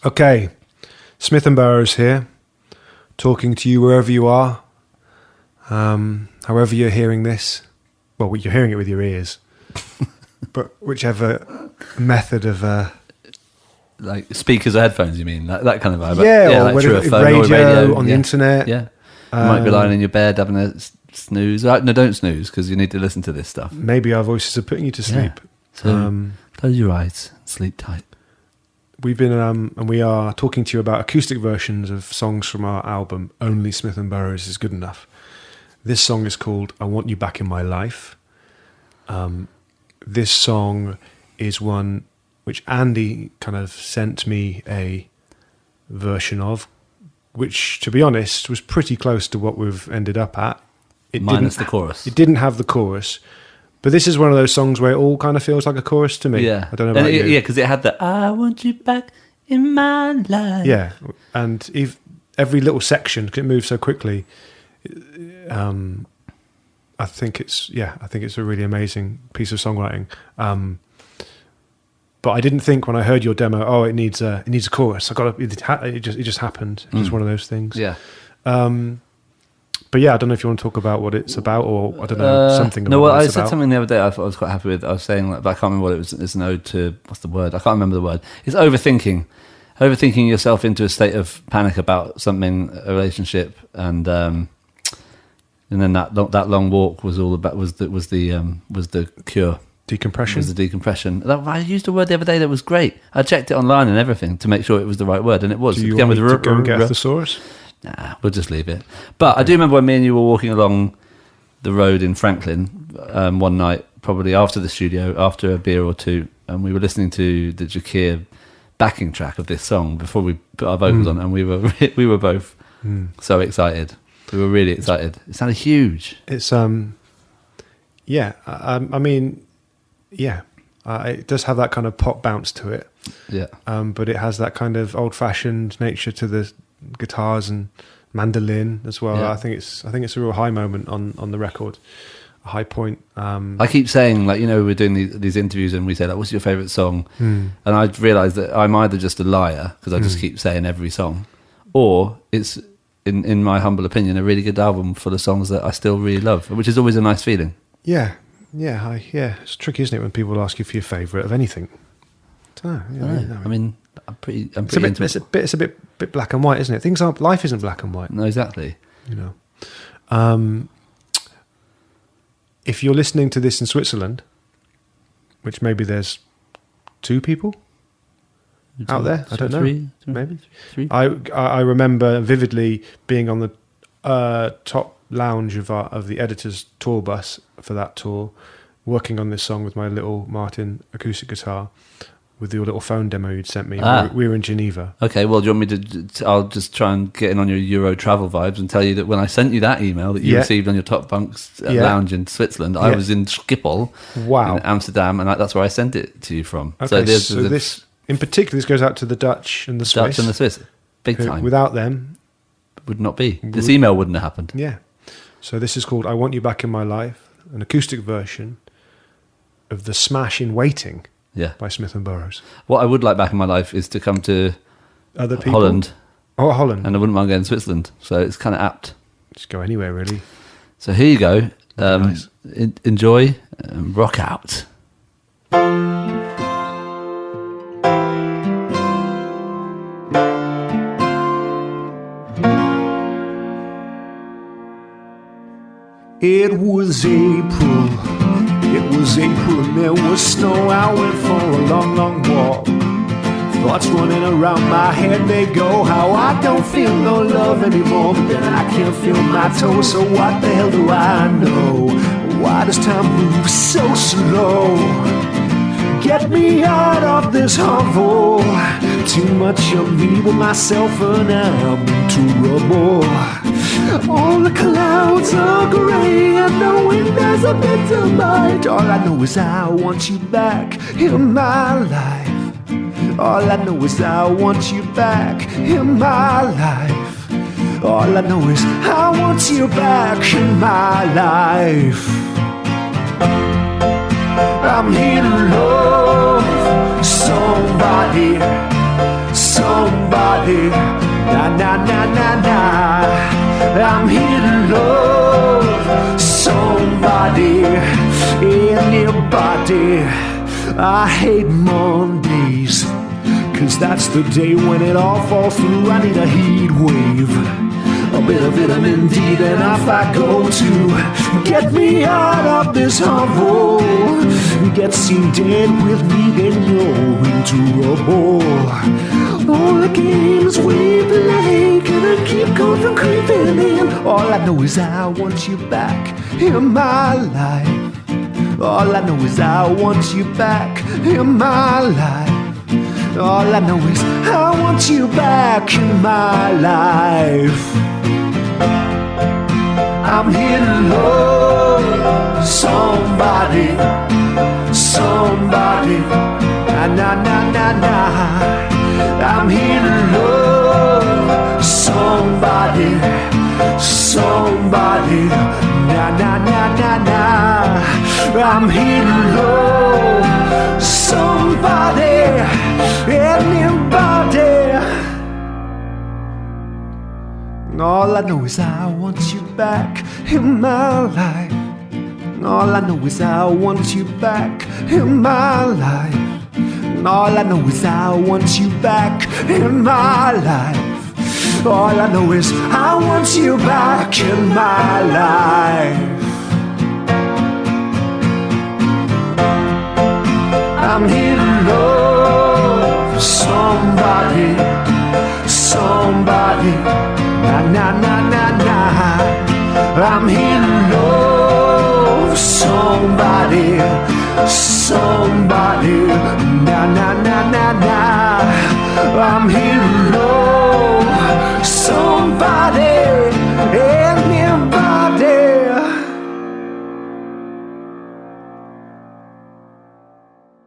Okay, Smith and Burrows here, talking to you wherever you are, however you're hearing this. Well, you're hearing it with your ears, but whichever method of... like speakers or headphones, you mean? That kind of vibe? Yeah, or like whether through a phone radio, or radio. on the internet. Yeah. You might be lying in your bed having a snooze. No, don't snooze, because you need to listen to this stuff. Maybe our voices are putting you to sleep. Yeah. So close your eyes, sleep tight. We've been, and we are talking to you about acoustic versions of songs from our album, Only Smith and Burrows is Good Enough. This song is called I Want You Back in My Life. This song is one which Andy kind of sent me a version of, which, to be honest, was pretty close to what we've ended up at. Minus the chorus. It didn't have the chorus. But this is one of those songs where it all kind of feels like a chorus to me. Yeah. I don't know about you. Yeah, because it had the I want you back in my life. Yeah, and every little section, because it moves so quickly, I think it's a really amazing piece of songwriting. But I didn't think when I heard your demo, it needs a chorus. It just happened. It's just one of those things. Yeah. But yeah, I don't know if you want to talk about what it's about, or I don't know, something about what it's I said about. something the other day I thought I was quite happy with. I was saying, but I can't remember what it was. It's an ode to, what's the word? I can't remember the word. It's overthinking yourself into a state of panic about something, a relationship, and then that long walk was all about was the cure. Decompression. Was the decompression. I used a word the other day that was great. I checked it online and everything to make sure it was the right word, and it was. Do you want me to go and get a thesaurus? Nah, we'll just leave it. But okay. I do remember when me and you were walking along the road in Franklin one night, probably after the studio, after a beer or two, and we were listening to the Jakir backing track of this song before we put our vocals on, and we were both so excited. We were really excited. It sounded huge. It's yeah. I mean, yeah. It does have that kind of pop bounce to it. Yeah. But it has that kind of old-fashioned nature to the guitars and mandolin as well. Yeah. I think it's a real high moment on the record, a high point. I keep saying, like, we're doing these interviews and we say, like, what's your favourite song? And I've realised that I'm either just a liar because I just keep saying every song, or it's, in my humble opinion, a really good album full of songs that I still really love, which is always a nice feeling. Yeah. It's tricky, isn't it, when people ask you for your favourite of anything? I don't know. I mean, I'm pretty into it. It's a bit black and white, isn't it? Life isn't black and white. No, exactly. If you're listening to this in Switzerland, which maybe there's 2 people out there, I don't know, maybe 3. I remember vividly being on the top lounge of the editor's tour bus for that tour, working on this song with my little Martin acoustic guitar, with your little phone demo you'd sent me. We were in Geneva. Okay, well, do you want me to... I'll just try and get in on your Euro travel vibes and tell you that when I sent you that email that you received on your top bunks lounge in Switzerland, I was in Schiphol in Amsterdam, and that's where I sent it to you from. Okay, so this, in particular, this goes out to the Dutch and the Swiss. Big time. Without them... Would not be. This email wouldn't have happened. Yeah. So this is called I Want You Back in My Life, an acoustic version of the smash in Waiting by Smith and Burrows. What I would like back in my life is to come to other people. Holland. Oh, Holland. And I wouldn't mind going to Switzerland. So it's kind of apt. Just go anywhere, really. So here you go. Nice. Enjoy and rock out. It was April and there was snow. I went for a long, long walk. Thoughts running around my head, they go. How I don't feel no love anymore, but then I can't feel my toes. So what the hell do I know? Why does time move so slow? Get me out of this hovel. Too much of me with myself and I'm into rubble. All the clouds are grey and the wind has a bitter bite. All I know is I want you back in my life. All I know is I want you back in my life. All I know is I want you back in my life. I'm here to love somebody somebody. Na na na na na. I'm here to love somebody, anybody. I hate Mondays, 'cause that's the day when it all falls through. I need a heat wave, a bit of vitamin D, then off I go to get me out of this hovel. Get seen dead with me, then you're into trouble. All the games we play, gonna keep going from creeping in. All I know is I want you back in my life. All I know is I want you back in my life. All I know is I want you back in my life. I'm here to love somebody, somebody, na na na na na. I'm here to love somebody, somebody, na na na na na. I'm here to love somebody, anybody. All I know is I want you back in my life. All I know is I want you back in my life. All I know is I want you back in my life. All I know is I want you back in my life. I'm here to love somebody, somebody, na na na na na. I'm here to love somebody, somebody, na na na na na. I'm here to